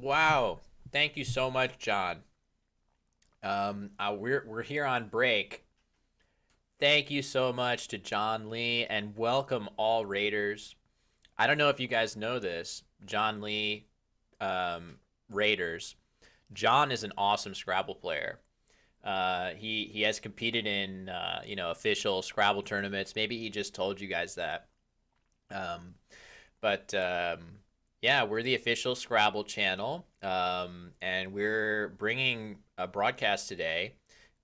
Wow. Thank you so much, John. We're here on break. Thank you so much to John Lee and welcome all Raiders. I don't know if you guys know this, John Lee, Raiders. John is an awesome Scrabble player. He has competed in official Scrabble tournaments. Maybe he just told you guys that. Um, but yeah, we're the official Scrabble channel, and we're bringing a broadcast today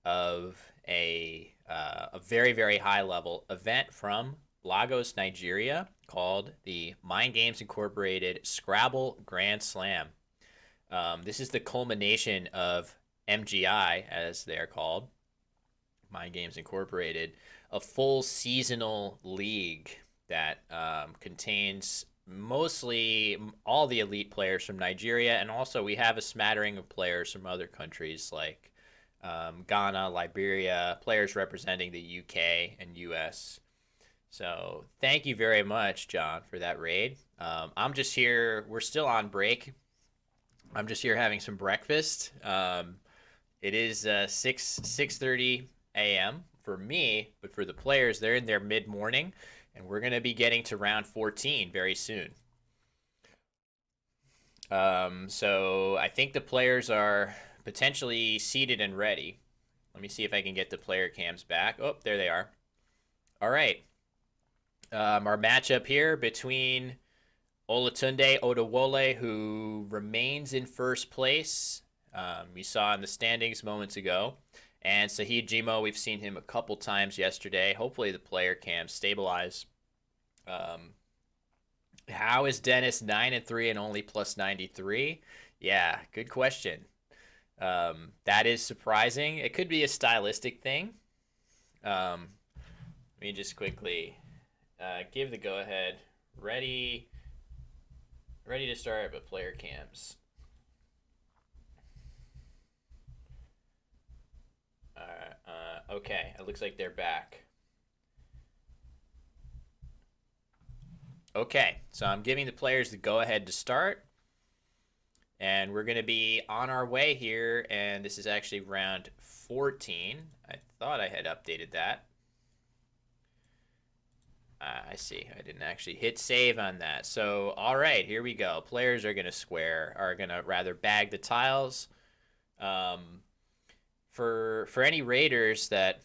of a very very high level event from Lagos, Nigeria, called the Mind Games Incorporated Scrabble Grand Slam. This is the culmination of MGI, as they're called, Mind Games Incorporated, a full seasonal league that contains mostly all the elite players from Nigeria, and also we have a smattering of players from other countries like Ghana, Liberia, players representing the UK and US. So thank you very much, John, for that raid. I'm just here. We're still on break. I'm just here having some breakfast. It is 6:30 a.m. for me, but for the players, they're in their mid morning, and we're gonna be getting to round 14 very soon. So I think the players are potentially seated and ready. Let me see if I can get the player cams back. Oh, there they are. All right. Our matchup here between Olatunde Oduwole, who remains in first place. We saw in the standings moments ago. And Saheed Jimoh, we've seen him a couple times yesterday. Hopefully the player cam stabilize. Um, how is Dennis 9-3 and only plus 93? Yeah, good question. That is surprising. It could be a stylistic thing. Let me just quickly give the go ahead. Ready to start, but player cams. Okay, it looks like they're back. Okay, so I'm giving the players the go ahead to start. And we're going to be on our way here. And this is actually round 14. I thought I had updated that. I see. I didn't actually hit save on that. So, all right, here we go. Players are going to rather bag the tiles. Um, for any raiders that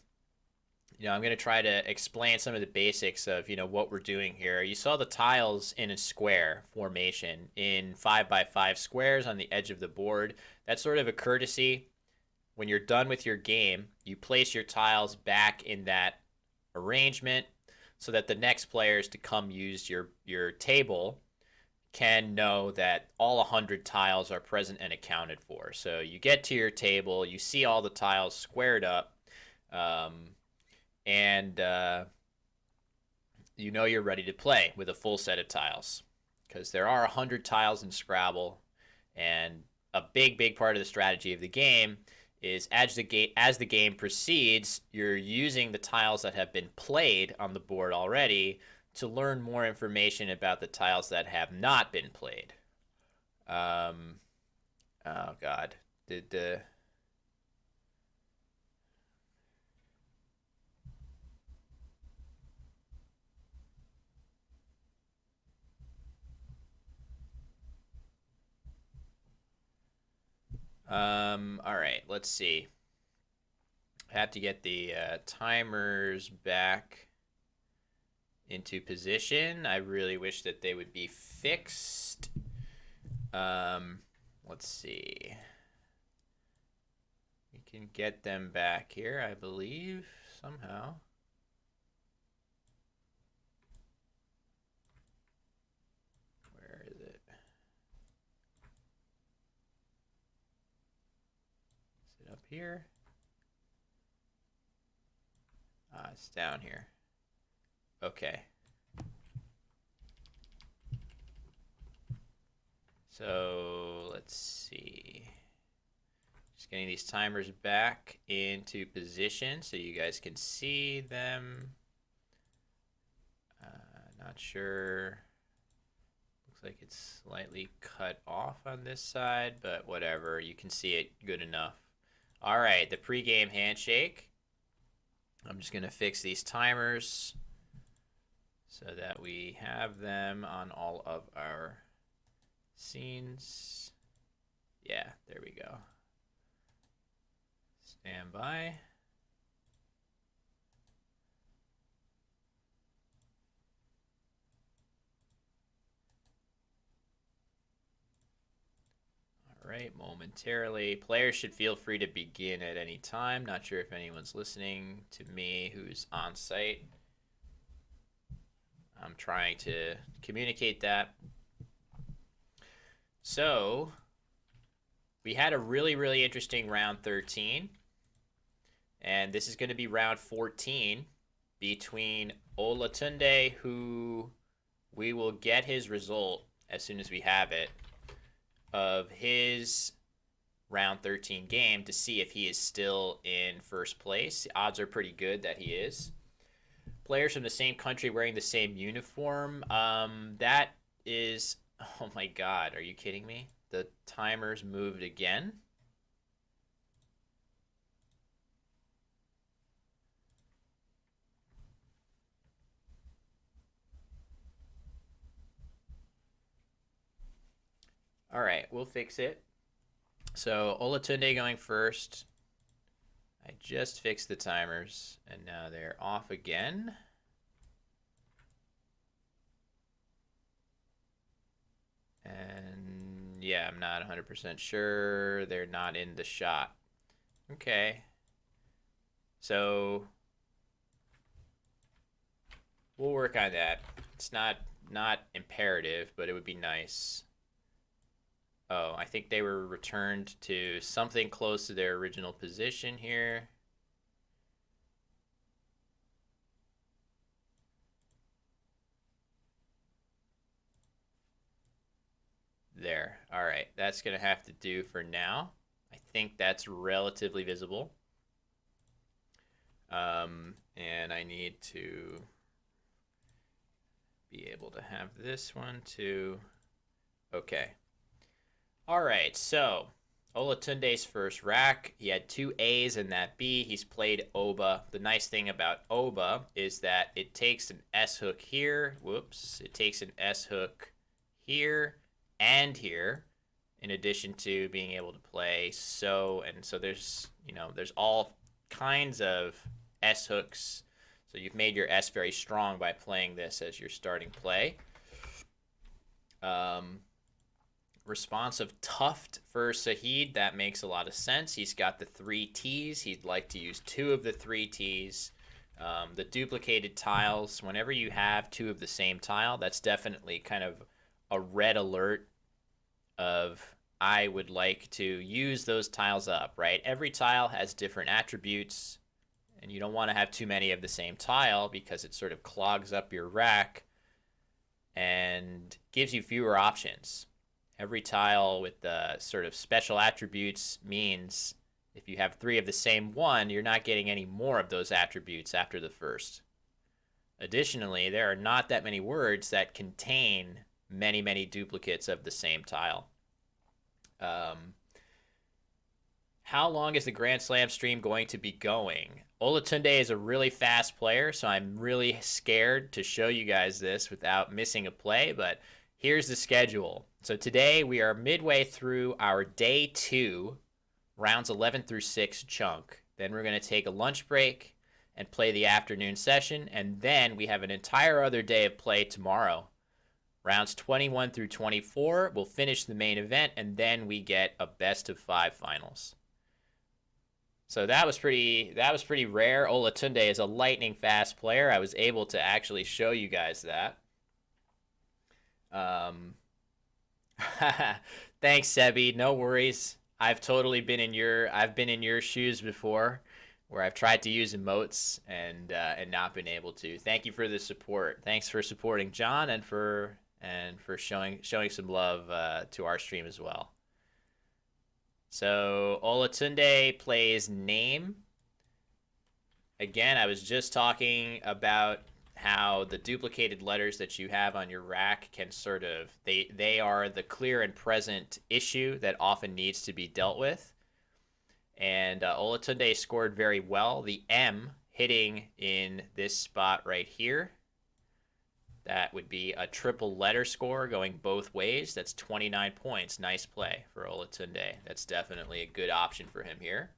I'm going to try to explain some of the basics of what we're doing here. You saw the tiles in a square formation in 5x5 squares on the edge of the board. That's sort of a courtesy. When you're done with your game, you place your tiles back in that arrangement so that the next players to come use your table can know that all 100 tiles are present and accounted for. So you get to your table, you see all the tiles squared up, and you're ready to play with a full set of tiles, because there are 100 tiles in Scrabble, and a big part of the strategy of the game is as the game proceeds, you're using the tiles that have been played on the board already to learn more information about the tiles that have not been played. Um, oh God, did the all right, let's see. I have to get the timers back into position. I really wish that they would be fixed. Um, let's see. We can get them back here, I believe, somehow. Where is it? Is it up here? Ah, it's down here. Okay. So let's see. Just getting these timers back into position so you guys can see them. Not sure. Looks like it's slightly cut off on this side, but whatever. You can see it good enough. All right, the pregame handshake. I'm just going to fix these timers so that we have them on all of our scenes. Yeah, there we go. Stand by. All right, momentarily. Players should feel free to begin at any time. Not sure if anyone's listening to me who's on site. I'm trying to communicate that. So, we had a really, really interesting round 13. And this is going to be round 14 between Olatunde, who we will get his result as soon as we have it, of his round 13 game to see if he is still in first place. The odds are pretty good that he is. Players from the same country wearing the same uniform. That is, oh my God, are you kidding me? The timers moved again. All right, we'll fix it. So Olatunde going first. I just fixed the timers, and now they're off again. And yeah, I'm not 100% sure. They're not in the shot. Okay. So we'll work on that. It's not imperative, but it would be nice. Oh, I think they were returned to something close to their original position here. There. All right. That's going to have to do for now. I think that's relatively visible. And I need to be able to have this one too. Okay. All right, so Olatunde's first rack. He had 2 A's and that B. He's played Oba. The nice thing about Oba is that it takes an S hook here. Whoops. It takes an S hook here and here, in addition to being able to play so. And so there's, there's all kinds of S hooks. So you've made your S very strong by playing this as your starting play. Responsive tuft for Saheed. That makes a lot of sense. He's got the 3 T's. He'd like to use 2 of the 3 T's. The duplicated tiles, whenever you have 2 of the same tile, that's definitely kind of a red alert of I would like to use those tiles up, right? Every tile has different attributes, and you don't want to have too many of the same tile because it sort of clogs up your rack and gives you fewer options. Every tile with the sort of special attributes means if you have 3 of the same one, you're not getting any more of those attributes after the first. Additionally, there are not that many words that contain many, many duplicates of the same tile. How long is the Grand Slam stream going to be going? Olatunde is a really fast player, so I'm really scared to show you guys this without missing a play, but here's the schedule. So today we are midway through our day 2, rounds 11 through 6 chunk. Then we're going to take a lunch break and play the afternoon session, and then we have an entire other day of play tomorrow. Rounds 21 through 24, we'll finish the main event, and then we get a best of 5 finals. So that was pretty rare. Olatunde is a lightning fast player. I was able to actually show you guys that. Thanks, Sebi. No worries. I've totally been in your shoes before, where I've tried to use emotes and not been able to. Thank you for the support. Thanks for supporting John and for showing some love to our stream as well. So Olatunde plays name. Again, I was just talking about how the duplicated letters that you have on your rack can sort of they are the clear and present issue that often needs to be dealt with. And Olatunde scored very well. The M hitting in this spot right here. That would be a triple letter score going both ways. That's 29 points. Nice play for Olatunde. That's definitely a good option for him here.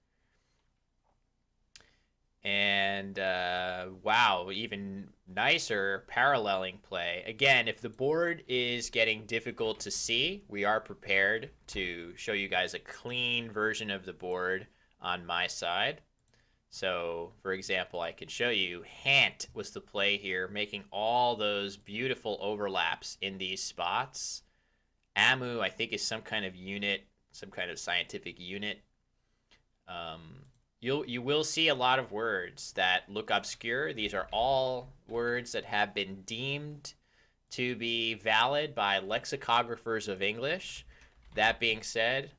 And wow, even nicer paralleling play. Again, if the board is getting difficult to see, we are prepared to show you guys a clean version of the board on my side. So, for example, I could show you Hant was the play here, making all those beautiful overlaps in these spots. Amu, I think, is some kind of unit, some kind of scientific unit. You will see a lot of words that look obscure. These are all words that have been deemed to be valid by lexicographers of English. That being said,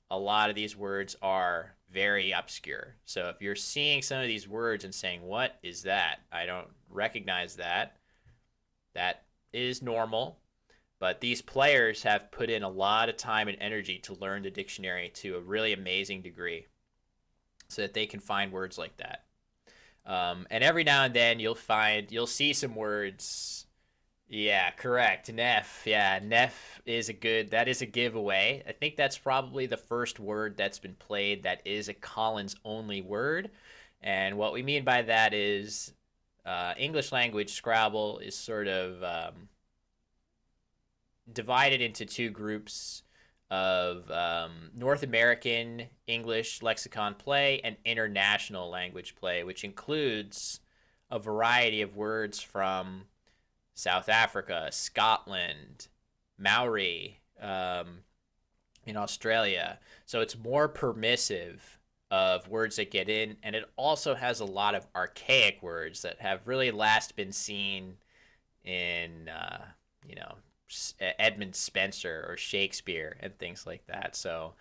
a lot of these words are very obscure. So if you're seeing some of these words and saying, what is that? I don't recognize that. That is normal. But these players have put in a lot of time and energy to learn the dictionary to a really amazing degree so that they can find words like that. And every now and then you'll see some words. Yeah, correct. Neff. Yeah, Neff is that is a giveaway. I think that's probably the first word that's been played that is a Collins only word. And what we mean by that is English language Scrabble is sort of divided into two groups of North American English lexicon play and international language play, which includes a variety of words from South Africa, Scotland, Maori, in Australia. So it's more permissive of words that get in, and it also has a lot of archaic words that have really last been seen in, Edmund Spenser or Shakespeare and things like that. So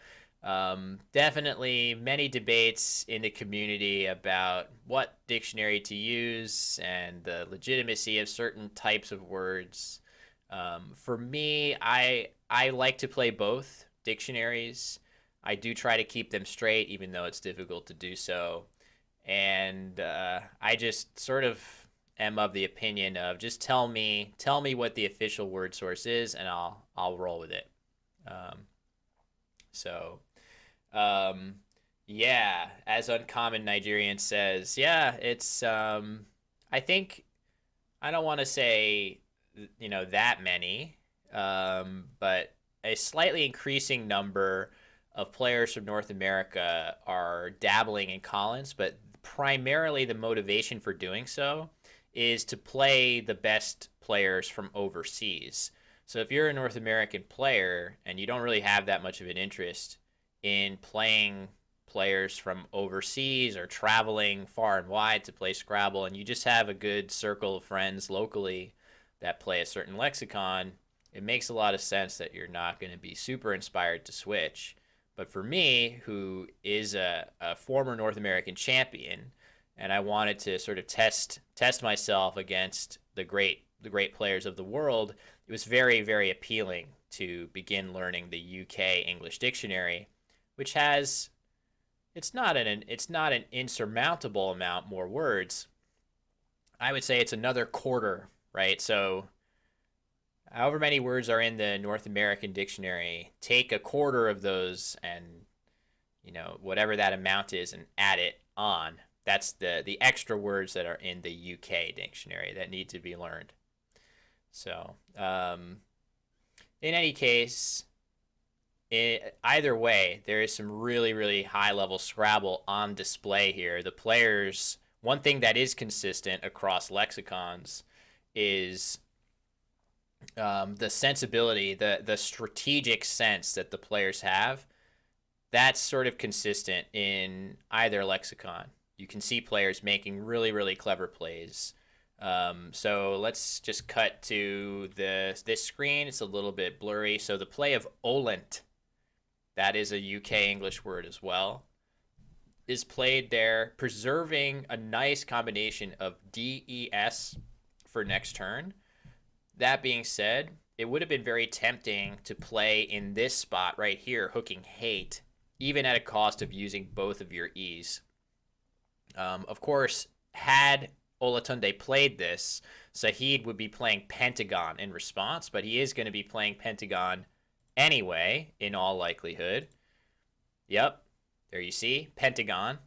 definitely many debates in the community about what dictionary to use and the legitimacy of certain types of words. For me, I like to play both dictionaries. I do try to keep them straight, even though it's difficult to do so. And I just sort of am of the opinion of just tell me what the official word source is, and I'll roll with it. So yeah, as Uncommon Nigerian says, yeah, it's I think I don't want to say that many, but a slightly increasing number of players from North America are dabbling in Collins, but primarily the motivation for doing so is to play the best players from overseas. So if you're a North American player and you don't really have that much of an interest in playing players from overseas or traveling far and wide to play Scrabble, and you just have a good circle of friends locally that play a certain lexicon, it makes a lot of sense that you're not going to be super inspired to switch. But for me, who is a former North American champion, and I wanted to sort of test myself against the great players of the world, it was very, very appealing to begin learning the UK English Dictionary, which has it's not an insurmountable amount more words. I would say it's another quarter, right? So however many words are in the North American dictionary, take a quarter of those and whatever that amount is and add it on. That's the extra words that are in the UK dictionary that need to be learned. So in any case, either way, there is some really, really high-level Scrabble on display here. The players, one thing that is consistent across lexicons is the sensibility, the strategic sense that the players have. That's sort of consistent in either lexicon. You can see players making really, really clever plays. So let's just cut to this screen. It's a little bit blurry. So the play of Olent, that is a UK English word as well, is played there, preserving a nice combination of DES for next turn. That being said, it would have been very tempting to play in this spot right here, hooking hate, even at a cost of using both of your E's. Of course, had Olatunde played this, Saheed would be playing Pentagon in response, but he is going to be playing Pentagon anyway, in all likelihood. Yep, there you see, Pentagon.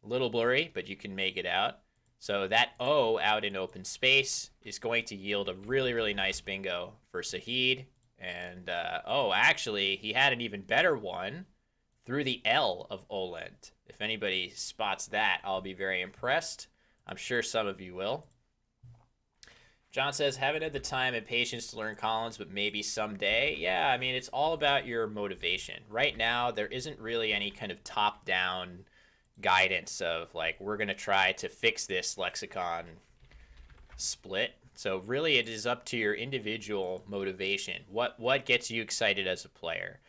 A little blurry, but you can make it out. So that O out in open space is going to yield a really, really nice bingo for Saheed. And, actually, he had an even better one through the L of Olent. If anybody spots that, I'll be very impressed. I'm sure some of you will. John says, haven't had the time and patience to learn Collins, but maybe someday. Yeah, I mean, it's all about your motivation. Right now, there isn't really any kind of top-down guidance of like, we're going to try to fix this lexicon split. So really it is up to your individual motivation. What gets you excited as a player?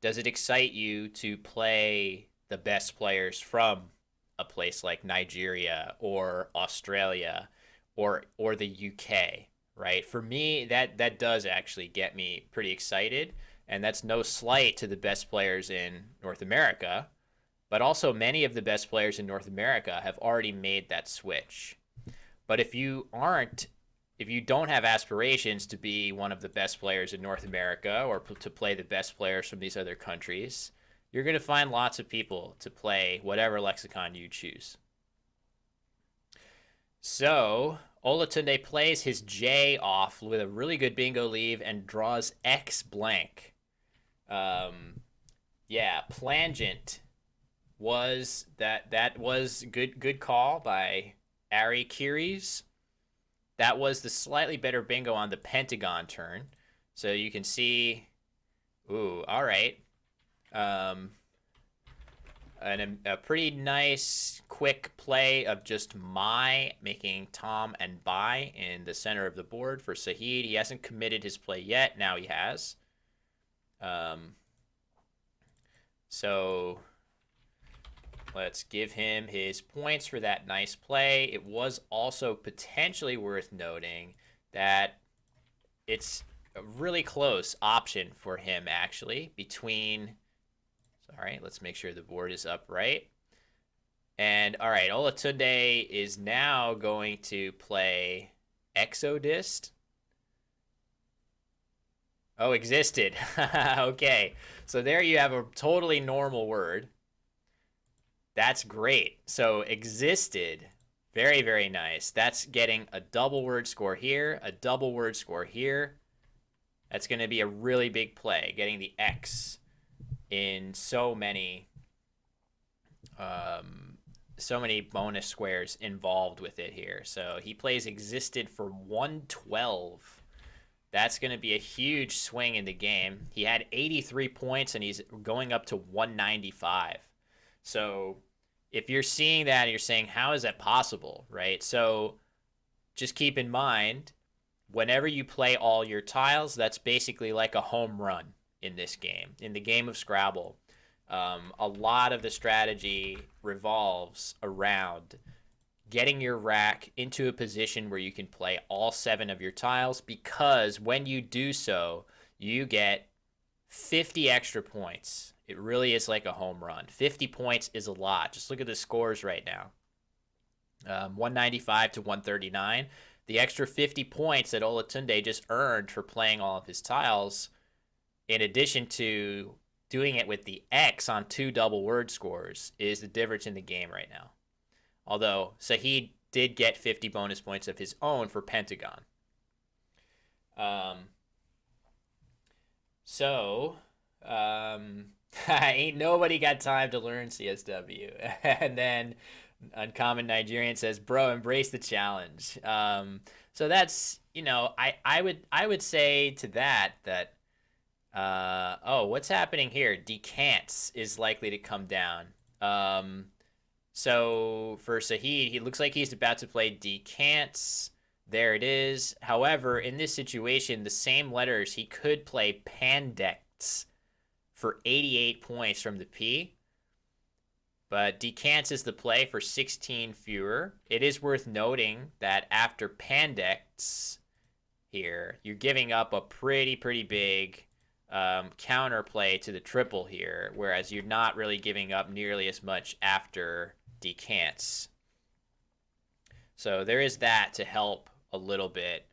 Does it excite you to play the best players from a place like Nigeria or Australia or the UK, right? For me, that does actually get me pretty excited, and that's no slight to the best players in North America. But also many of the best players in North America have already made that switch. But if you don't have aspirations to be one of the best players in North America or to play the best players from these other countries, you're going to find lots of people to play whatever lexicon you choose. So Olatunde plays his J off with a really good bingo leave and draws X blank. Plangent was that was good call by Ari Kiris. That was the slightly better bingo on the Pentagon turn. So you can see, ooh, all right. And a pretty nice quick play of just my making Tom and Bai in the center of the board for Saheed. He hasn't committed his play yet. Now he has. So let's give him his points for that nice play. It was also potentially worth noting that it's a really close option for him, actually, between... Sorry, let's make sure the board is upright. And, all right, Olatunde is now going to play Exodist. Oh, existed. Okay, so there you have a totally normal word. That's great. So existed, very, very nice. That's getting a double word score here, a double word score here. That's going to be a really big play, getting the X in so many bonus squares involved with it here. So he plays existed for 112. That's going to be a huge swing in the game. He had 83 points, and he's going up to 195. So if you're seeing that and you're saying, how is that possible, right? So just keep in mind, whenever you play all your tiles, that's basically like a home run in this game. In the game of Scrabble, a lot of the strategy revolves around getting your rack into a position where you can play all 7 of your tiles, because when you do so, you get 50 extra points. It really is like a home run. 50 points is a lot. Just look at the scores right now. 195 to 139. The extra 50 points that Olatunde just earned for playing all of his tiles, in addition to doing it with the X on 2 double word scores, is the difference in the game right now. Although Saheed did get 50 bonus points of his own for Pentagon. Ain't nobody got time to learn CSW. And then Uncommon Nigerian says, bro, embrace the challenge. So that's, I would say to that, what's happening here? Decants is likely to come down. So for Saheed, he looks like he's about to play Decants. There it is. However, in this situation, the same letters, he could play Pandects for 88 points from the P. But decants is the play for 16 fewer. It is worth noting that after pandects here, you're giving up a pretty big counter play to the triple here, whereas you're not really giving up nearly as much after decants. So there is that to help a little bit.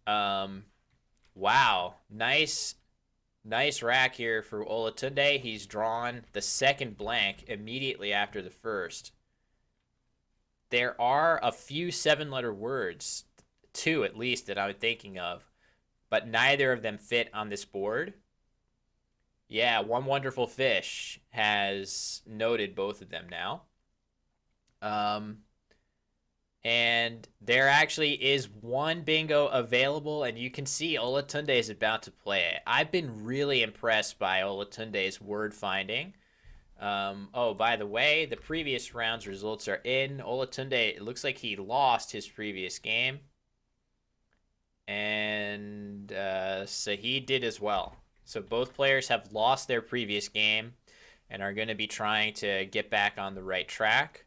Wow, nice rack here for Olatunde. He's drawn the second blank immediately after the first. There are a few 7-letter words, 2 at least, that I'm thinking of, but neither of them fit on this board. Yeah, One Wonderful Fish has noted both of them now. And there actually is one bingo available, and you can see Olatunde is about to play it. I've been really impressed by Olatunde's word finding. Oh, by the way, the previous round's results are in. Olatunde, it looks like he lost his previous game. And Saheed did as well. So both players have lost their previous game and are going to be trying to get back on the right track.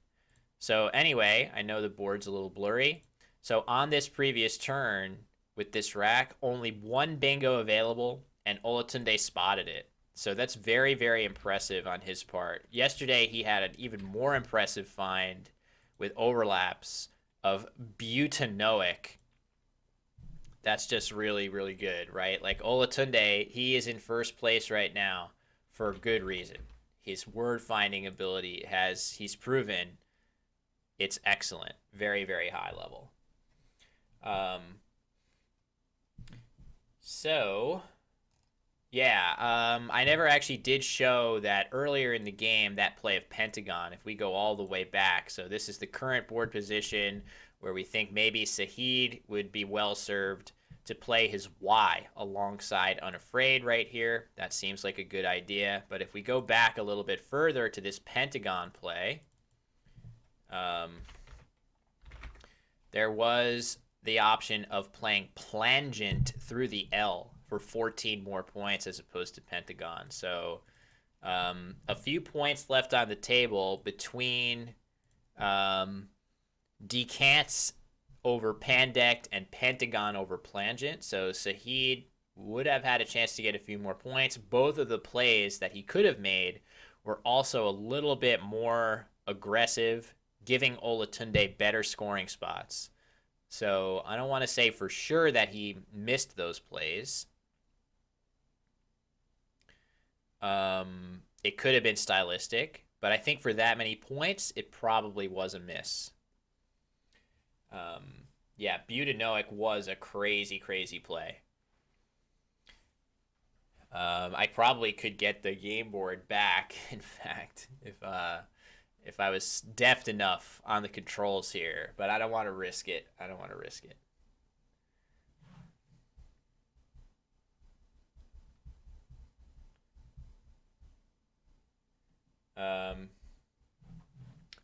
So anyway, I know the board's a little blurry. So on this previous turn with this rack, only one bingo available, and Olatunde spotted it. So that's very impressive on his part. Yesterday, he had an even more impressive find with overlaps of butanoic. That's just really good, right? Like Olatunde, he is in first place right now for good reason. His word finding ability he's proven it's excellent. Very high level. So, yeah, I never actually did show that earlier in the game, that play of Pentagon, if we go all the way back. So this is the current board position where we think maybe Saheed would be well served to play his Y alongside Unafraid right here. That seems like a good idea. But if we go back a little bit further to this Pentagon play, there was the option of playing Plangent through the L for 14 more points as opposed to Pentagon. So a few points left on the table between decants over Pandect and Pentagon over Plangent. So Saheed would have had a chance to get a few more points. Both of the plays that he could have made were also a little bit more aggressive, giving Olatunde better scoring spots. So I don't want to say for sure that he missed those plays. It could have been stylistic, but I think for that many points, it probably was a miss. Yeah, Butanoic was a crazy play. I probably could get the game board back, in fact, if I was deft enough on the controls here, but I don't want to risk it.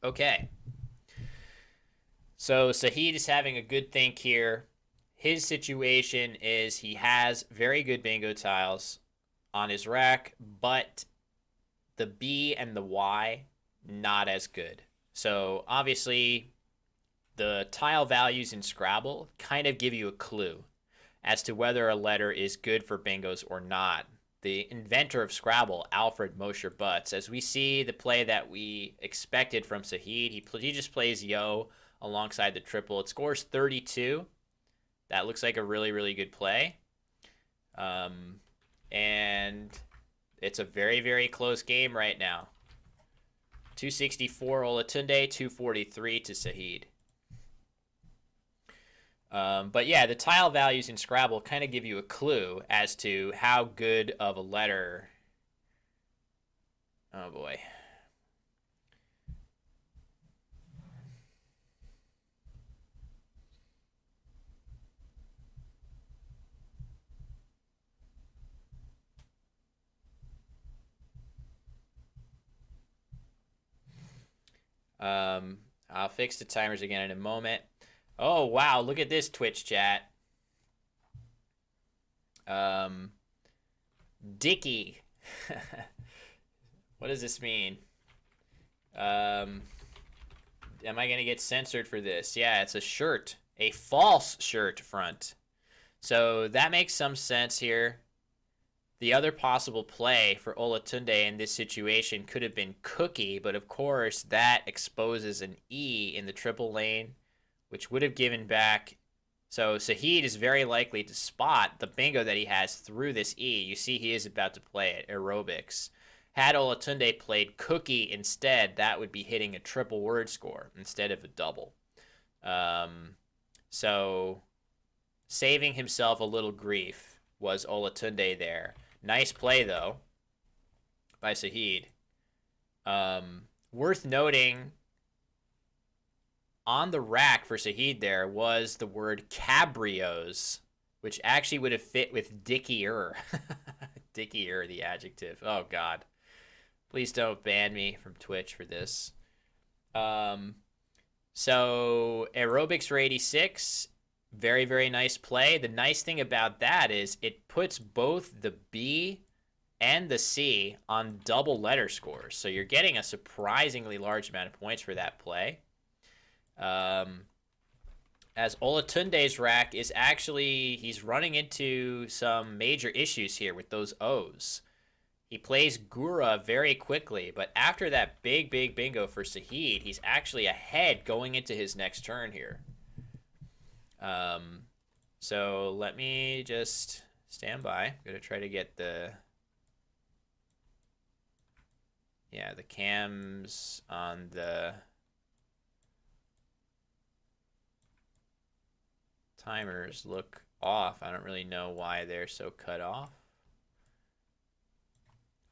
Okay. So Saheed is having a good think here. His situation is he has very good bingo tiles on his rack, but the B and the Y, not as good. So obviously, the tile values in Scrabble kind of give you a clue as to whether a letter is good for bingos or not. The inventor of Scrabble, Alfred Mosher Butts, as we see the play that we expected from Saheed, he just plays Yo alongside the triple. It scores 32. That looks like a really good play. And it's a very close game right now. 264 Olatunde, 243 to Saheed. But yeah, the tile values in Scrabble kind of give you a clue as to how good of a letter. Oh boy. I'll fix the timers again in a moment. Oh, wow. Look at this Twitch chat. Dicky. What does this mean? Um, am I going to get censored for this? Yeah, it's a shirt, a false shirt front. So that makes some sense here. The other possible play for Olatunde in this situation could have been Cookie, but of course that exposes an E in the triple lane, which would have given back. So Saheed is very likely to spot the bingo that he has through this E. You see he is about to play it, aerobics. Had Olatunde played Cookie instead, that would be hitting a triple word score instead of a double. So saving himself a little grief was Olatunde there. Nice play, though, by Saheed. Worth noting, on the rack for Saheed there was the word cabrios, which actually would have fit with dickier. Dickier, the adjective. Oh, God. Please don't ban me from Twitch for this. So aerobics for 86. Very, very nice play. The nice thing about that is it puts both the B and the C on double letter scores. So you're getting a surprisingly large amount of points for that play. As Olatunde's rack is actually, he's running into some major issues here with those O's. He plays Gura very quickly, but after that big bingo for Saheed, he's actually ahead going into his next turn here. So let me just stand by. I'm going to try to get the cams on the timers look off. I don't really know why they're so cut off.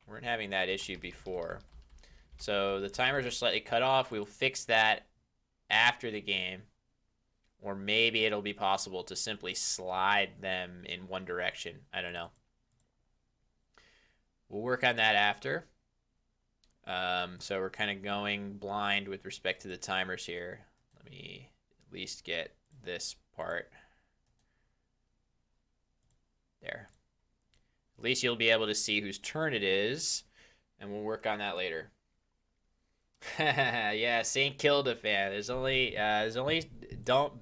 We weren't having that issue before. So the timers are slightly cut off. We will fix that after the game. Or maybe it'll be possible to simply slide them in one direction. I don't know. We'll work on that after. So we're kind of going blind with respect to the timers here. Let me at least get this part. There. At least you'll be able to see whose turn it is, and we'll work on that later. Yeah, St. Kilda fan. There's only don't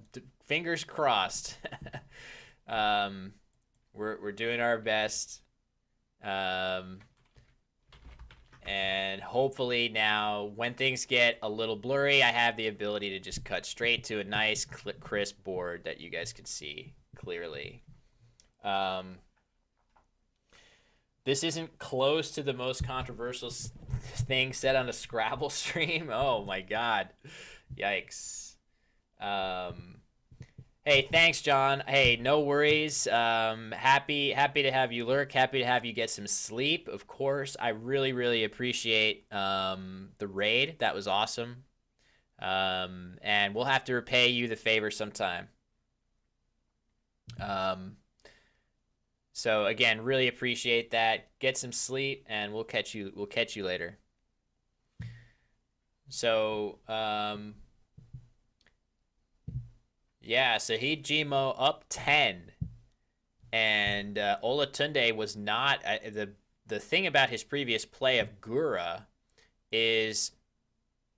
fingers crossed. We're doing our best, and hopefully now when things get a little blurry, I have the ability to just cut straight to a nice crisp board that you guys can see clearly. This isn't close to the most controversial thing said on a Scrabble stream. Oh my God. Yikes. Hey, thanks, John. Hey, no worries. Happy to have you lurk. Happy to have you get some sleep, of course. I really appreciate the raid. That was awesome. And we'll have to repay you the favor sometime. So again, really appreciate that. Get some sleep, and we'll catch you later. So yeah, Saheed Jimoh up 10, and Olatunde was not the thing about his previous play of Gura is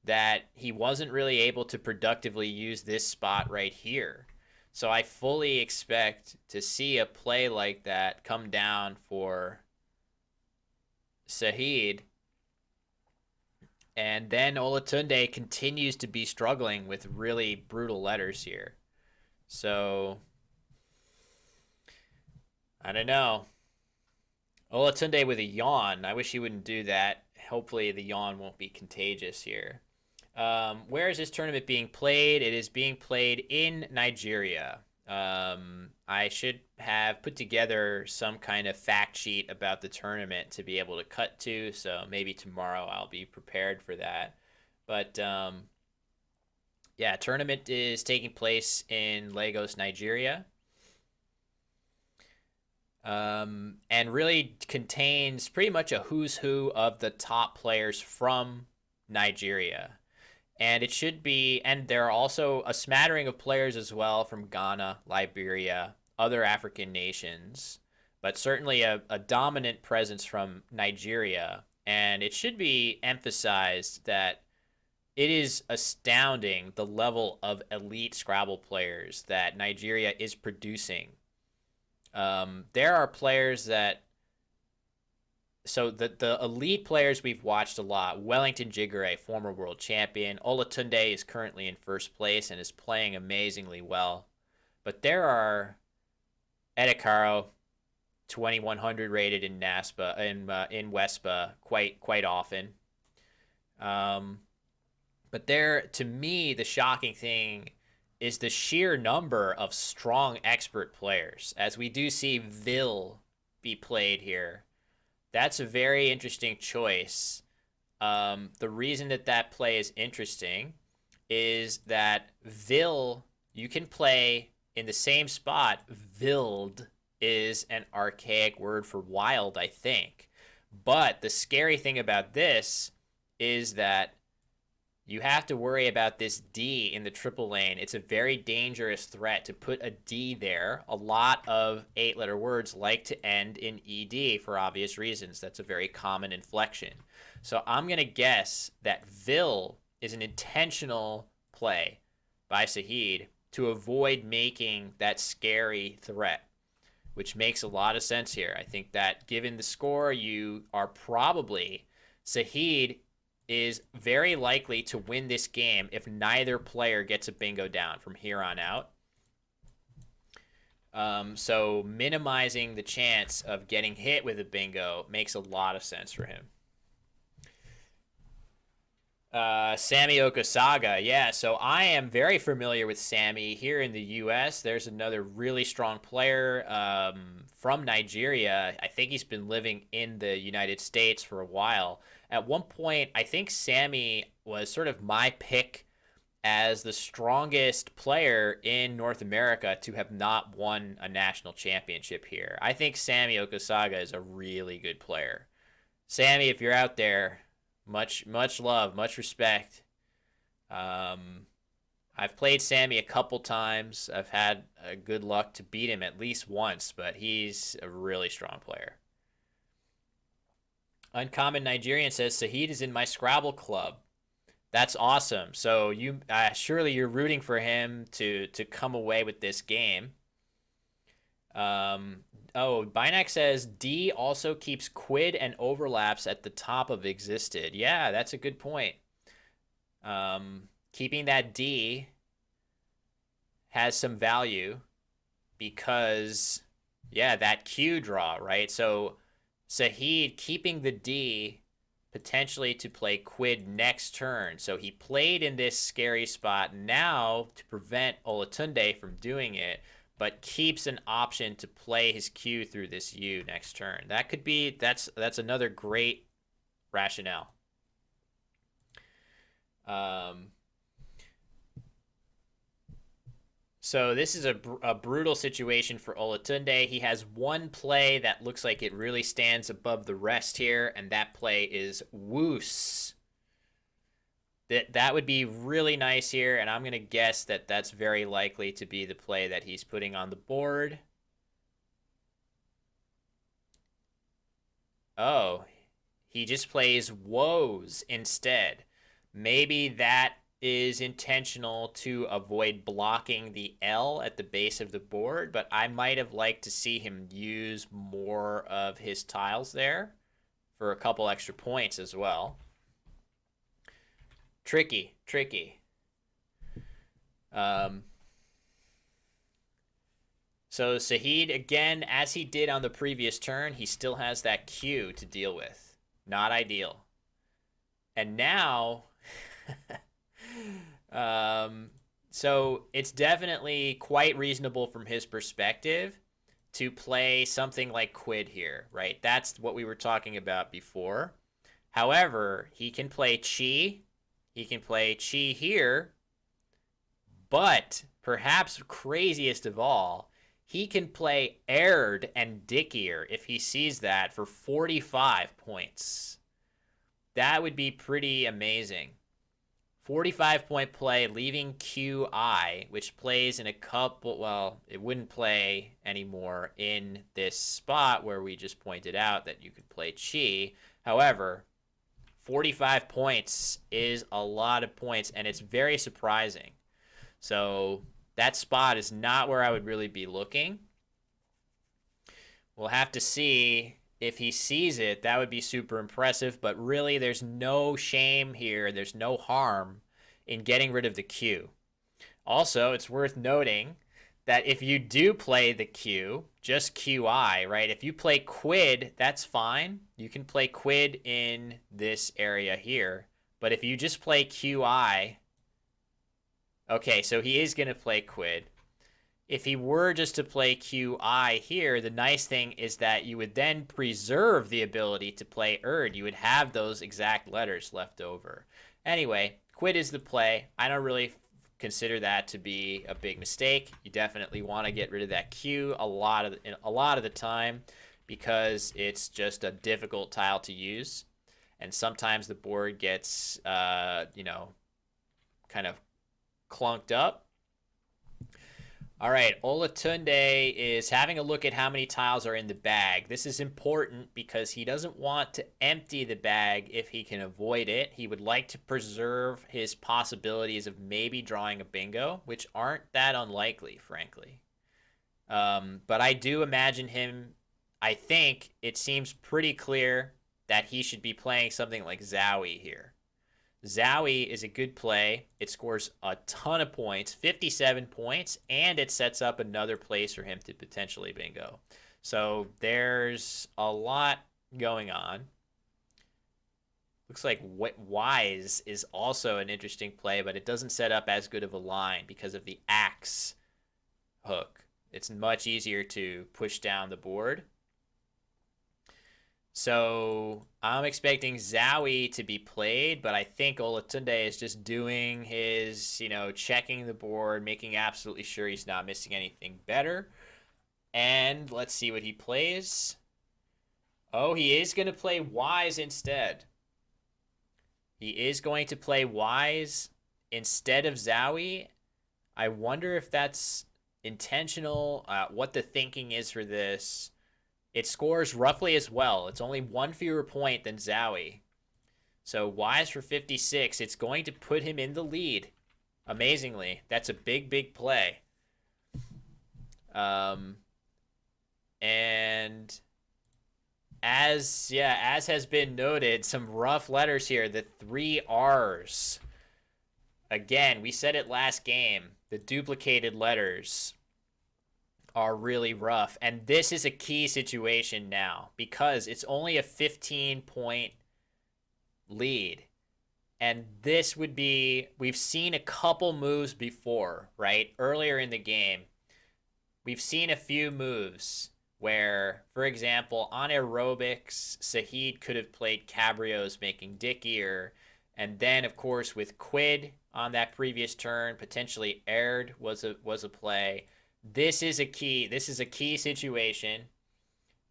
that he wasn't really able to productively use this spot right here. So I fully expect to see a play like that come down for Saheed. And then Olatunde continues to be struggling with really brutal letters here. So, I don't know. Olatunde with a yawn. I wish he wouldn't do that. Hopefully the yawn won't be contagious here. Where is this tournament being played? It is being played in Nigeria. I should have put together some kind of fact sheet about the tournament to be able to cut to, so maybe tomorrow I'll be prepared for that. But yeah, tournament is taking place in Lagos, Nigeria. And really contains pretty much a who's who of the top players from Nigeria. And it should be, and there are also a smattering of players as well from Ghana, Liberia, other African nations, but certainly a dominant presence from Nigeria. And it should be emphasized that it is astounding the level of elite Scrabble players that Nigeria is producing. There are players that so the elite players we've watched a lot. Wellington Jigare, former world champion. Olatunde is currently in first place and is playing amazingly well. But there are Edekaro, 2100 rated in NASPA in Wespa quite often. But there, to me, the shocking thing is the sheer number of strong expert players. As we do see Vil be played here, that's a very interesting choice. The reason that play is interesting is that Vil, you can play in the same spot. Vild is an archaic word for wild, I think. But the scary thing about this is that you have to worry about this D in the triple lane. It's a very dangerous threat to put a D there. A lot of 8-letter words like to end in ED for obvious reasons. That's a very common inflection. So I'm going to guess that Vil is an intentional play by Saheed to avoid making that scary threat, which makes a lot of sense here. I think that given the score, you are probably Saheed is very likely to win this game if neither player gets a bingo down from here on out. So minimizing the chance of getting hit with a bingo makes a lot of sense for him. Sammy Okasaga, yeah, so I am very familiar with Sammy here in the U.S. There's another really strong player from Nigeria. I think he's been living in the United States for a while. At one point, I think Sammy was sort of my pick as the strongest player in North America to have not won a national championship here. I think Sammy Okasaga is a really good player. Sammy, if you're out there, much love, much respect. I've played Sammy a couple times. I've had good luck to beat him at least once, but he's a really strong player. Uncommon Nigerian says Saheed is in my Scrabble club. That's awesome. So you surely you're rooting for him to come away with this game. Binac says D also keeps quid and overlaps at the top of existed. Yeah, that's a good point. Keeping that D has some value because, yeah, that Q draw, right? So Saheed keeping the D potentially to play quid next turn. So he played in this scary spot now to prevent Olatunde from doing it, but keeps an option to play his Q through this U next turn. That could be, that's another great rationale. So this is a brutal situation for Olatunde. He has one play that looks like it really stands above the rest here, and that play is Woos. That would be really nice here, and I'm going to guess that that's very likely to be the play that he's putting on the board. Oh, he just plays woes instead. Maybe that is intentional to avoid blocking the L at the base of the board, but I might have liked to see him use more of his tiles there for a couple extra points as well. Tricky. So Saheed, again, as he did on the previous turn, he still has that Q to deal with. Not ideal. And now... so it's definitely quite reasonable from his perspective to play something like quid here, right? That's what we were talking about before. However, he can play chi. He can play chi here. But perhaps craziest of all, he can play aired and dickier if he sees that for 45 points. That would be pretty amazing. 45-point play, leaving QI, which plays in a couple, well, it wouldn't play anymore in this spot where we just pointed out that you could play Chi. However, 45 points is a lot of points, and it's very surprising. So that spot is not where I would really be looking. We'll have to see if he sees it. That would be super impressive, but really there's no shame here. There's no harm in getting rid of the Q. Also, it's worth noting that if you do play the Q, just QI, right? If you play Quid, that's fine. You can play Quid in this area here. But if you just play QI, okay, so he is going to play Quid. If he were just to play QI here, the nice thing is that you would then preserve the ability to play Erd. You would have those exact letters left over. Anyway, Quid is the play. I don't really consider that to be a big mistake. You definitely want to get rid of that Q a lot of the time because it's just a difficult tile to use, and sometimes the board gets kind of clunked up. All right, Olatunde is having a look at how many tiles are in the bag. This is important because he doesn't want to empty the bag if he can avoid it. He would like to preserve his possibilities of maybe drawing a bingo, which aren't that unlikely, frankly. But I do imagine him, I think it seems pretty clear that he should be playing something like Zowie here. Zowie is a good play. It scores a ton of points, 57 points, and it sets up another place for him to potentially bingo. So there's a lot going on. Looks like Wise is also an interesting play, but it doesn't set up as good of a line because of the axe hook. It's much easier to push down the board. So I'm expecting Zowie to be played, but I think Olatunde is just doing his, checking the board, making absolutely sure he's not missing anything better. And let's see what he plays. Oh, he is going to play Wise instead. He is going to play Wise instead of Zowie. I wonder if that's intentional, what the thinking is for this. It scores roughly as well. It's only one fewer point than Zowie. So Wise for 56. It's going to put him in the lead. Amazingly. That's a big, big play. And as has been noted, some rough letters here. The 3 R's. Again, we said it last game. The duplicated letters are really rough, and this is a key situation now because it's only a 15-point lead, and this would be, we've seen a couple moves before, right? Earlier in the game, we've seen a few moves where, for example, on aerobics, Saheed could have played Cabrios making Dickier, and then of course with Quid on that previous turn, potentially Erd was a play. This is a key situation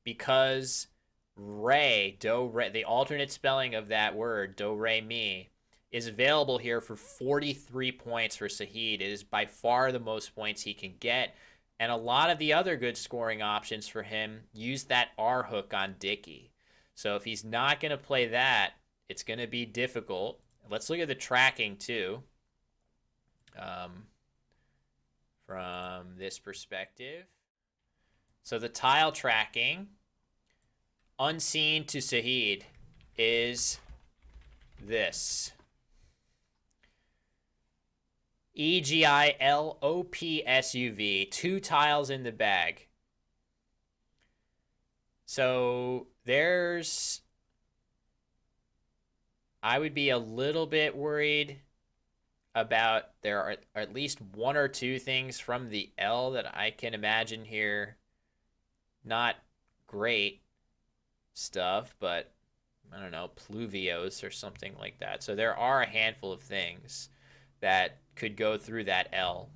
because Re, the alternate spelling of that word, do, re, mi, is available here for 43 points for Saheed. It is by far the most points he can get. And a lot of the other good scoring options for him use that R hook on Dickey. So if he's not going to play that, it's going to be difficult. Let's look at the tracking too. From this perspective. So the tile tracking, unseen to Saheed, is this. EGILOPSUV, 2 tiles in the bag. So I would be a little bit worried about, there are at least 1 or 2 things from the L that I can imagine here. Not great stuff, but I don't know, pluvios or something like that. So there are a handful of things that could go through that L.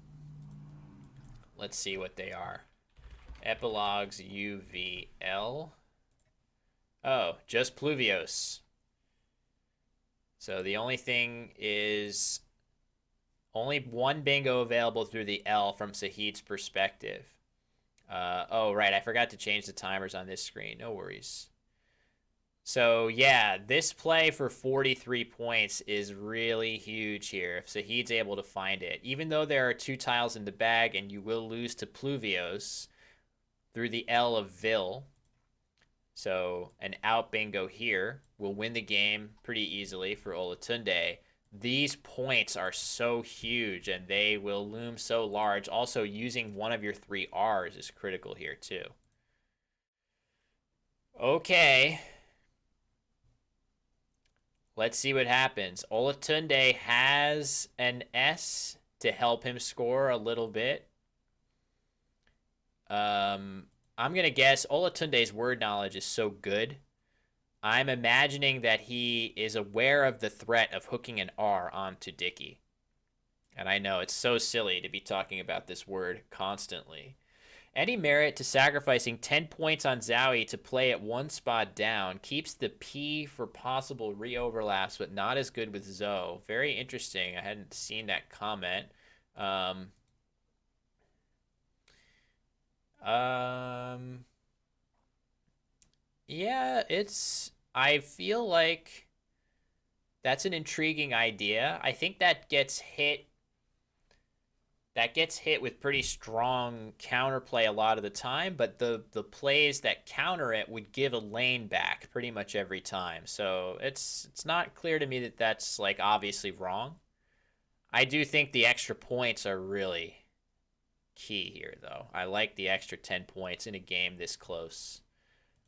Let's see what they are. Epilogues UVL. Oh, just pluvios. So the only thing is only 1 bingo available through the L from Saheed's perspective. Oh, right. I forgot to change the timers on this screen. No worries. So yeah, this play for 43 points is really huge here if Saheed's able to find it. Even though there are 2 tiles in the bag and you will lose to Pluvios through the L of Vil. So an out bingo here will win the game pretty easily for Olatunde. These points are so huge and they will loom so large. Also, using one of your 3 Rs is critical here too. Okay. Let's see what happens. Olatunde has an S to help him score a little bit. I'm going to guess Olatunde's word knowledge is so good. I'm imagining that he is aware of the threat of hooking an R onto Dicky. And I know it's so silly to be talking about this word constantly. Any merit to sacrificing 10 points on Zowie to play at 1 spot down. Keeps the P for possible re-overlaps, but not as good with Zoe. Very interesting. I hadn't seen that comment. Um, um, yeah, I feel like that's an intriguing idea. I think that gets hit with pretty strong counterplay a lot of the time, but the plays that counter it would give a lane back pretty much every time. So it's not clear to me that that's like obviously wrong. I do think the extra points are really key here, though. I like the extra 10 points in a game this close.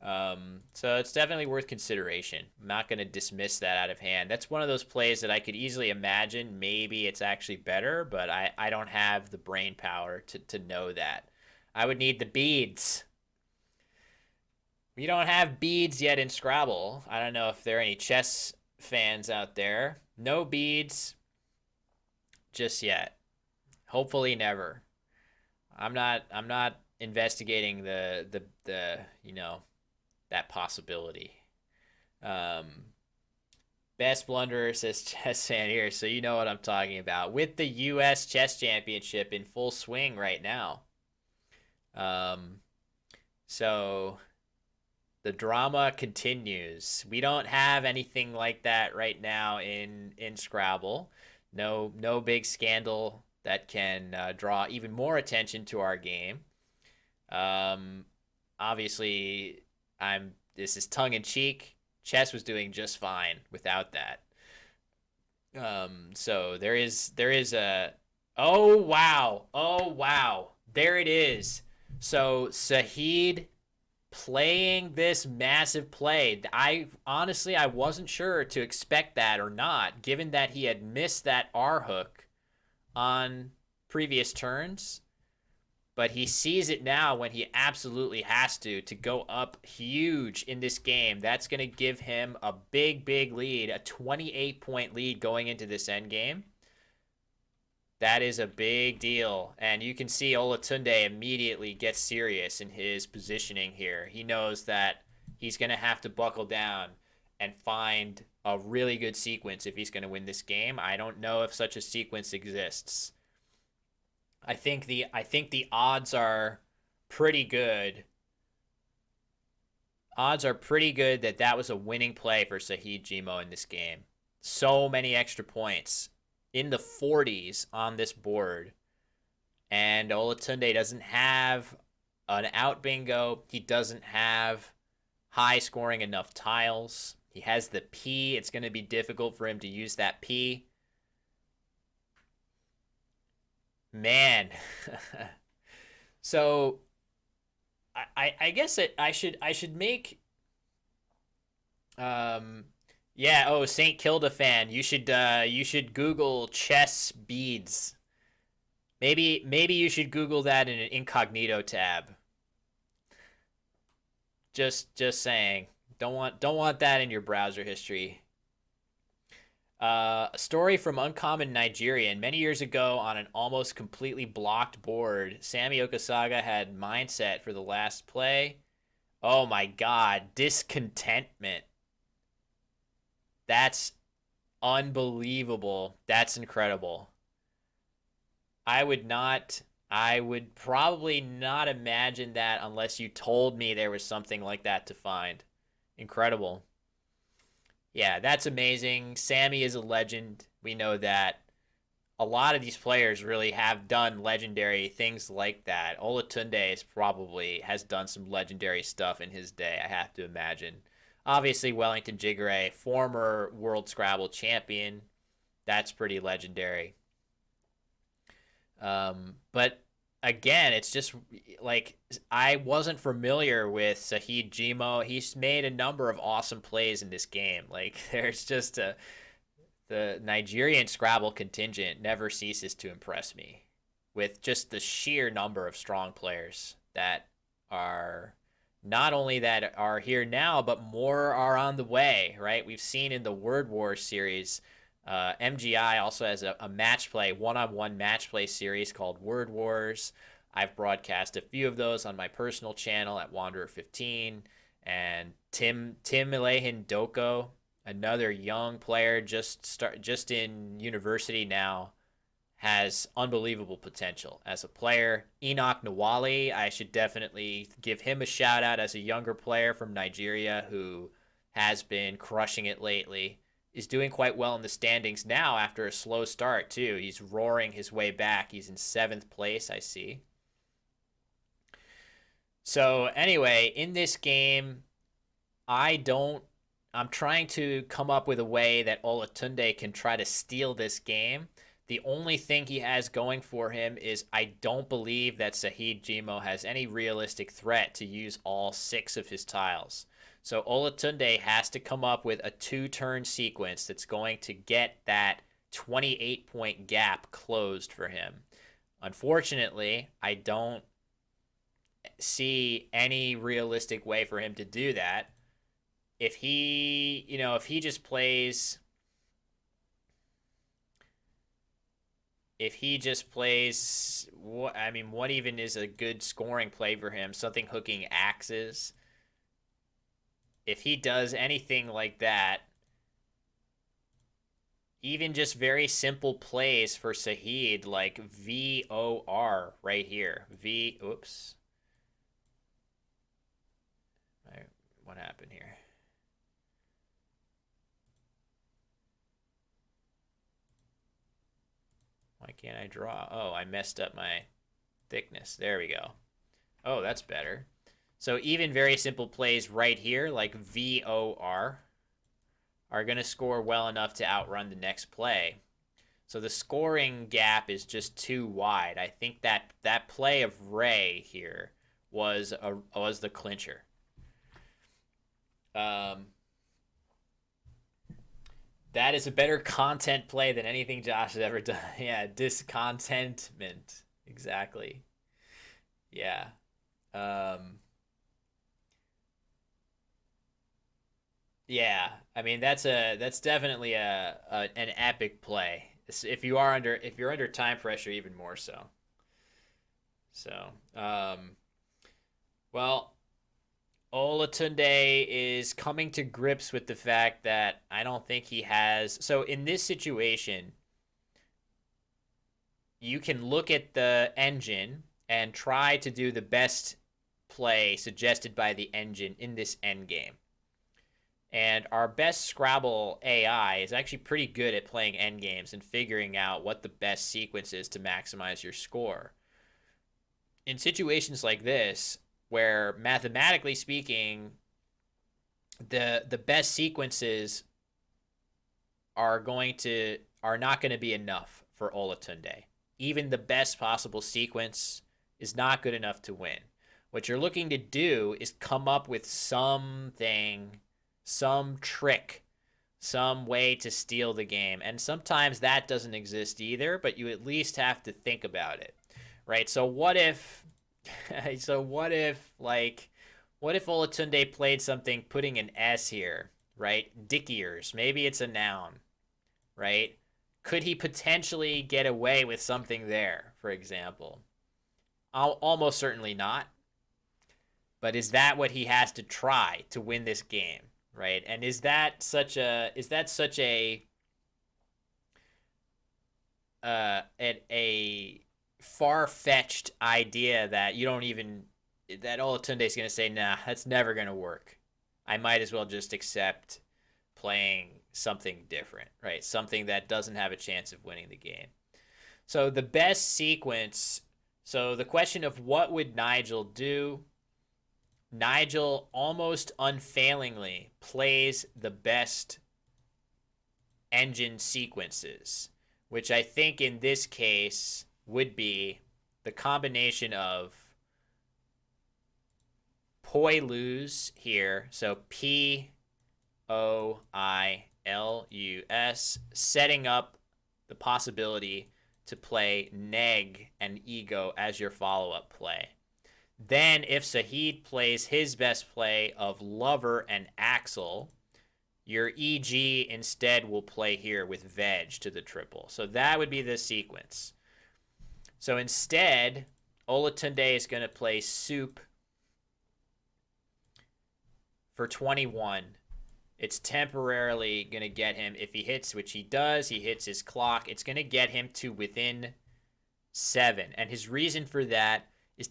So it's definitely worth consideration. I'm not going to dismiss that out of hand. That's one of those plays that I could easily imagine maybe it's actually better, but I don't have the brain power to know that. I would need the beads. We don't have beads yet in Scrabble. I don't know if there are any chess fans out there. No beads just yet. Hopefully never. I'm not investigating the that possibility. Um, Best blunder, says Chess Fan here, so you know what I'm talking about. With the U.S. Chess Championship in full swing right now. Um, so the drama continues. We don't have anything like that right now in Scrabble. No big scandal that can draw even more attention to our game. Um, Obviously, this is tongue in cheek. Chess was doing just fine without that. So there is a oh wow, there it is. So Saheed playing this massive play. I wasn't sure to expect that or not, given that he had missed that R hook on previous turns, but he sees it now when he absolutely has to go up huge in this game. That's going to give him a big lead, a 28-point lead going into this end game. That is a big deal, and you can see Olatunde immediately gets serious in his positioning here. He knows that he's going to have to buckle down and find a really good sequence if he's going to win this game. I don't know if such a sequence exists. I think the odds are pretty good. Odds are pretty good that that was a winning play for Saheed Jimoh in this game. So many extra points in the 40s on this board, and Olatunde doesn't have an out bingo. He doesn't have high scoring enough tiles. He has the P. It's going to be difficult for him to use that P. Man. So I guess I should make yeah, oh, St. Kilda fan, you should Google chess beads. Maybe you should Google that in an incognito tab. Just saying. Don't want that in your browser history. A story from Uncommon Nigerian. Many years ago, on an almost completely blocked board, Sammy Okasaga had mindset for the last play. Oh my God, discontentment. That's unbelievable. That's incredible. I would not. I would probably not imagine that unless you told me there was something like that to find. Incredible. Yeah, that's amazing. Sammy is a legend. We know that. A lot of these players really have done legendary things like that. Olatunde is probably has done some legendary stuff in his day, I have to imagine. Obviously, Wellington Jigare, former World Scrabble champion, that's pretty legendary. But again, it's just like I wasn't familiar with Saheed Jimoh. He's made a number of awesome plays in this game. Like there's just a the Nigerian Scrabble contingent never ceases to impress me with just the sheer number of strong players that are not only that are here now, but more are on the way, right? We've seen in the Word Wars series, MGI also has a match play, one-on-one match play series called Word Wars. I've broadcast a few of those on my personal channel at Wanderer15. And Tim Milehin Doko, another young player just in university now, has unbelievable potential as a player. Enoch Nwale, I should definitely give him a shout out as a younger player from Nigeria who has been crushing it lately. Is doing quite well in the standings now after a slow start too. He's roaring his way back. He's in 7th place, I see. So anyway, in this game, I don't I'm trying to come up with a way that Olatunde can try to steal this game. The only thing he has going for him is I don't believe that Saheed Jimoh has any realistic threat to use all 6 of his tiles. So Olatunde has to come up with a 2-turn sequence that's going to get that 28-point gap closed for him. Unfortunately, I don't see any realistic way for him to do that. If he just plays if he just plays what even is a good scoring play for him? Something hooking axes. If he does anything like that, even just very simple plays for Saheed like VOR right here. Oops. What happened here? Why can't I draw? Oh, I messed up my thickness. There we go. Oh, that's better. So even very simple plays right here, like VOR, are going to score well enough to outrun the next play. So the scoring gap is just too wide. I think that play of Ray here was the clincher. Um, that is a better content play than anything Josh has ever done. Yeah, discontentment. Exactly. Yeah. Um, yeah. I mean, that's definitely an epic play. If you're under time pressure, even more so. So, well, Olatunde is coming to grips with the fact that I don't think he has. So in this situation, you can look at the engine and try to do the best play suggested by the engine in this end game. And our best Scrabble AI is actually pretty good at playing end games and figuring out what the best sequence is to maximize your score. In situations like this, where mathematically speaking, the best sequences are not going to be enough for Olatunde. Even the best possible sequence is not good enough to win. What you're looking to do is come up with something, some trick, some way to steal the game. And sometimes that doesn't exist either, but you at least have to think about it. Right? So what if what if Olatunde played something putting an S here, right? Dick ears. Maybe it's a noun, right? Could he potentially get away with something there, for example? Almost certainly not. But is that what he has to try to win this game, right? And is that such a far fetched idea that you don't even that Olatunde is going to say, nah, that's never going to work. I might as well just accept playing something different, right? Something that doesn't have a chance of winning the game. So the best sequence. So the question of what would Nigel do? Nigel almost unfailingly plays the best engine sequences, which I think in this case would be the combination of poi lose here. So Poilus, setting up the possibility to play neg and ego as your follow-up play. Then if Saheed plays his best play of lover and axle, your EG instead will play here with veg to the triple. So that would be the sequence. So instead, Olatunde is going to play soup for 21. It's temporarily going to get him, if he hits, which he does, he hits his clock, it's going to get him to within 7. And his reason for that is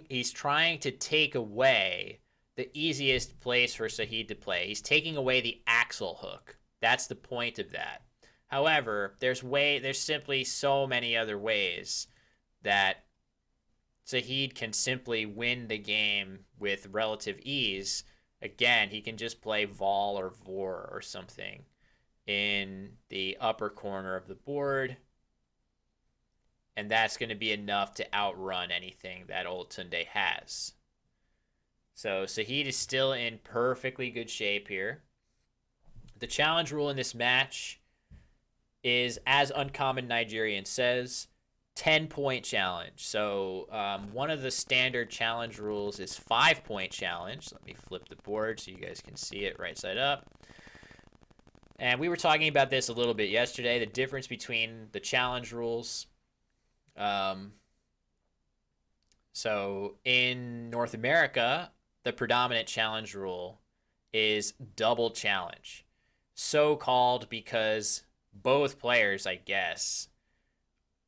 he's trying to take away the easiest place for Saheed to play. He's taking away the axle hook. That's the point of that. However, there's simply so many other ways that Saheed can simply win the game with relative ease. Again, he can just play vol or vor or something in the upper corner of the board, and that's going to be enough to outrun anything that Olatunde has. So Saheed is still in perfectly good shape here. The challenge rule in this match is, as Uncommon Nigerian says, 10-point challenge. So one of the standard challenge rules is 5-point challenge. Let me flip the board so you guys can see it right side up. And we were talking about this a little bit yesterday, the difference between the challenge rules. So in North America, the predominant challenge rule is double challenge. So called because both players, I guess,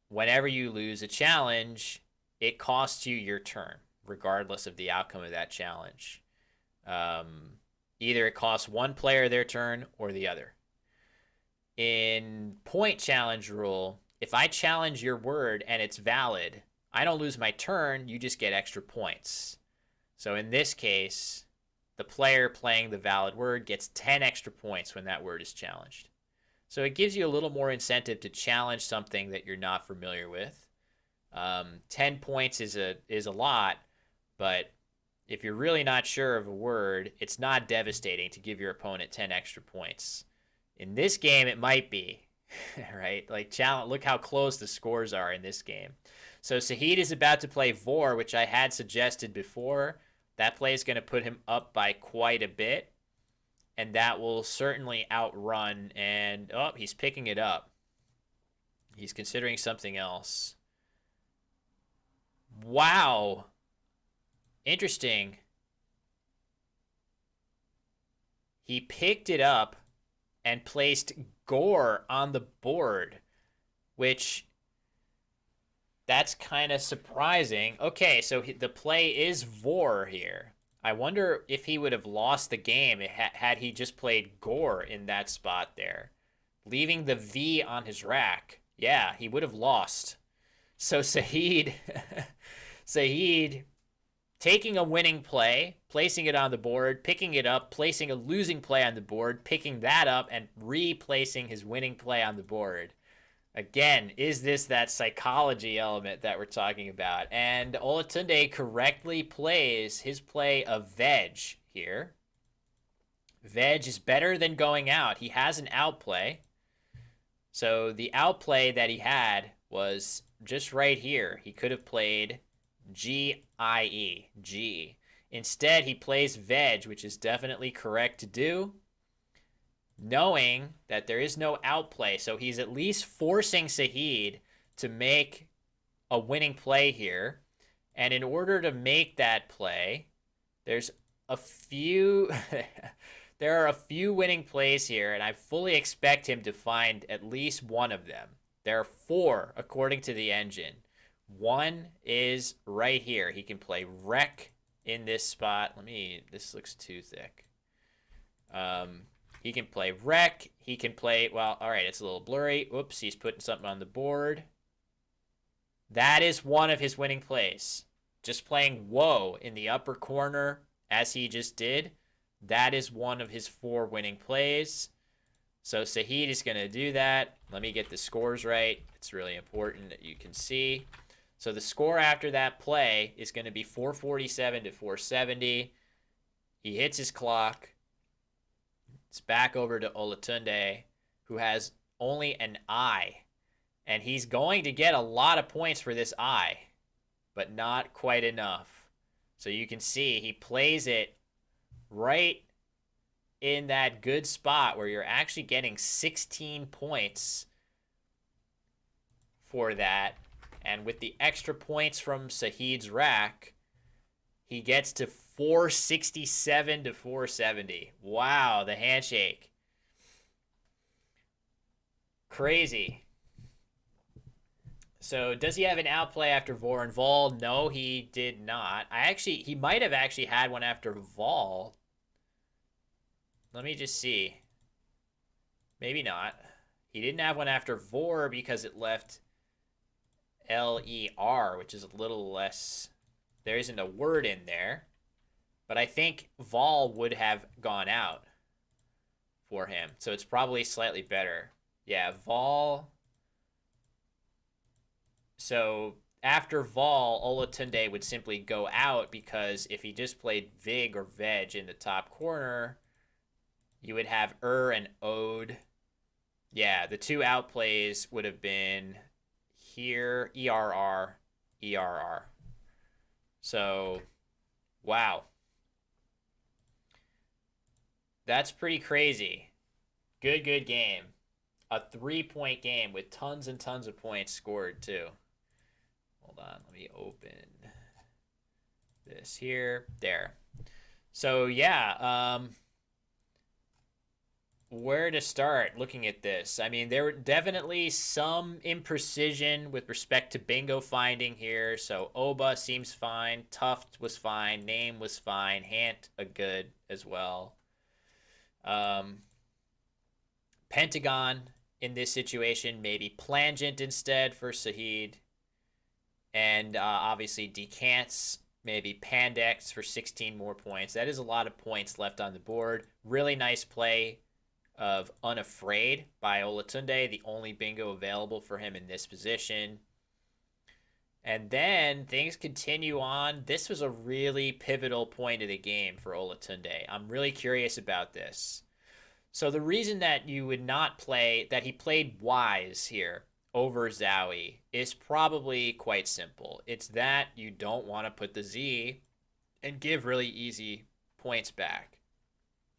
whenever you lose a challenge, it costs you your turn, regardless of the outcome of that challenge. Either it costs one player their turn or the other. In point challenge rule, if I challenge your word and it's valid, I don't lose my turn, you just get extra points. So in this case, the player playing the valid word gets 10 extra points when that word is challenged. So it gives you a little more incentive to challenge something that you're not familiar with. 10 points is a lot, but if you're really not sure of a word, it's not devastating to give your opponent 10 extra points. In this game, it might be, right? Like, look how close the scores are in this game. So Saheed is about to play Vor, which I had suggested before. That play is going to put him up by quite a bit, and that will certainly outrun. And oh, he's picking it up. He's considering something else. Wow. Interesting. He picked it up and placed Gore on the board, which that's kind of surprising. Okay, so the play is Vor here. I wonder if he would have lost the game had he just played Gore in that spot there. Leaving the V on his rack. Yeah, he would have lost. So Saheed taking a winning play, placing it on the board, picking it up, placing a losing play on the board, picking that up, and replacing his winning play on the board. Again, is this that psychology element that we're talking about? And Olatunde correctly plays his play of veg here. Veg is better than going out. He has an outplay. So the outplay that he had was just right here. He could have played G-I-E, G. Instead, he plays veg, which is definitely correct to do, knowing that there is no outplay. So he's at least forcing Saheed to make a winning play here. And in order to make that play, there's a few there are a few winning plays here, and I fully expect him to find at least one of them. There are 4 according to the engine. One is right here. He can play wreck in this spot. This looks too thick. He can play rec. He can play, well, all right, it's a little blurry. Oops, he's putting something on the board. That is one of his winning plays. Just playing whoa in the upper corner as he just did. That is one of his 4 winning plays. So Saheed is going to do that. Let me get the scores right. It's really important that you can see. So the score after that play is going to be 447 to 470. He hits his clock. It's back over to Olatunde, who has only an I. And he's going to get a lot of points for this I, but not quite enough. So you can see he plays it right in that good spot where you're actually getting 16 points for that. And with the extra points from Saheed's rack, he gets to 467 to 470. Wow, the handshake. Crazy. So does he have an outplay after Vor and Vol? No, he did not. He might have actually had one after Vol. Let me just see. Maybe not. He didn't have one after Vor because it left L-E-R, which is a little less. There isn't a word in there. But I think Vol would have gone out for him. So it's probably slightly better. Yeah, Vol. So after Vol, Olatunde would simply go out because if he just played Vig or Veg in the top corner, you would have and Ode. Yeah, the 2 outplays would have been here, ERR, ERR. So, wow. That's pretty crazy. Good game. A 3-point game with tons and tons of points scored, too. Hold on, let me open this here. There. So, yeah, where to start looking at this? I mean, there were definitely some imprecision with respect to bingo finding here. So, Oba seems fine. Tuft was fine. Name was fine. Hant, a good as well. Pentagon in this situation, maybe Plangent instead for Saheed. And obviously Decants, maybe Pandex for 16 more points. That is a lot of points left on the board. Really nice play of Unafraid by Olatunde, the only bingo available for him in this position. And then things continue on. This was a really pivotal point of the game for Olatunde. I'm really curious about this. So the reason that you would not play, that he played Wise here over Zowie is probably quite simple. It's that you don't want to put the Z and give really easy points back.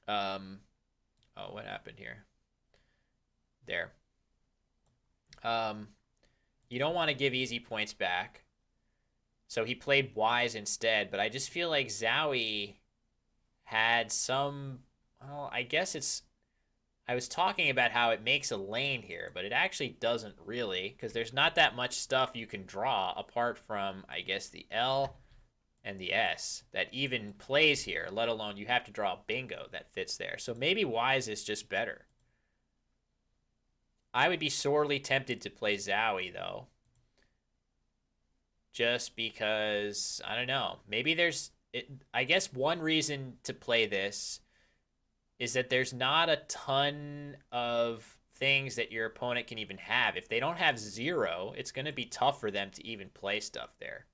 Oh, what happened here? There. You don't want to give easy points back. So he played Wise instead, but I just feel like Zowie had some, well, I guess it's, I was talking about how it makes a lane here, but it actually doesn't really, because there's not that much stuff you can draw apart from, I guess, the L and the S that even plays here, let alone you have to draw a bingo that fits there. So maybe Wise is just better. I would be sorely tempted to play Zowie, though. Just because, I don't know, maybe there's, I guess one reason to play this is that there's not a ton of things that your opponent can even have. If they don't have 0, it's going to be tough for them to even play stuff there.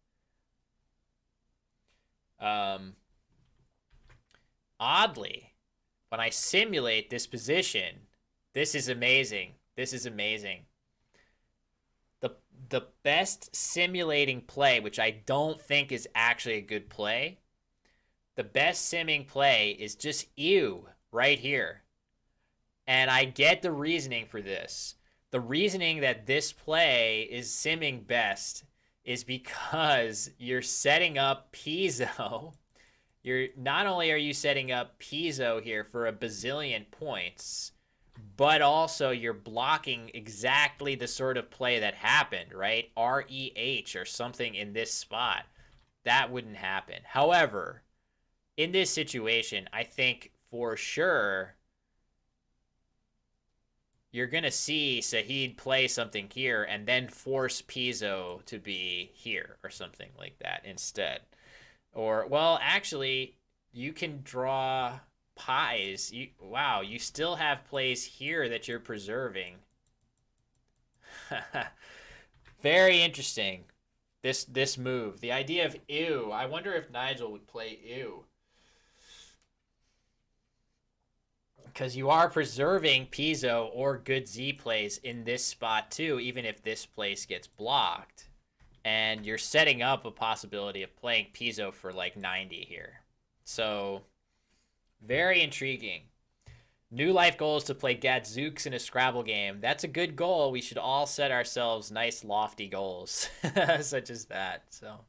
Oddly, when I simulate this position, this is amazing. This is amazing. The best simulating play, which I don't think is actually a good play, the best simming play is just ew right here. And I get the reasoning for this. The reasoning that this play is simming best is because you're setting up Pizzo. Not only are you setting up Pizzo here for a bazillion points, but also you're blocking exactly the sort of play that happened, right? REH or something in this spot. That wouldn't happen. However, in this situation, I think for sure you're going to see Saheed play something here and then force Pizzo to be here or something like that instead. Or, well, actually, you can draw pies. Wow, you still have plays here that you're preserving. Very interesting. This move. The idea of ew. I wonder if Nigel would play ew. Because you are preserving Pizzo or good Z plays in this spot too, even if this place gets blocked. And you're setting up a possibility of playing Pizzo for like 90 here. So, very intriguing. New life goal is to play Gadzooks in a Scrabble game. That's a good goal. We should all set ourselves nice lofty goals such as that. So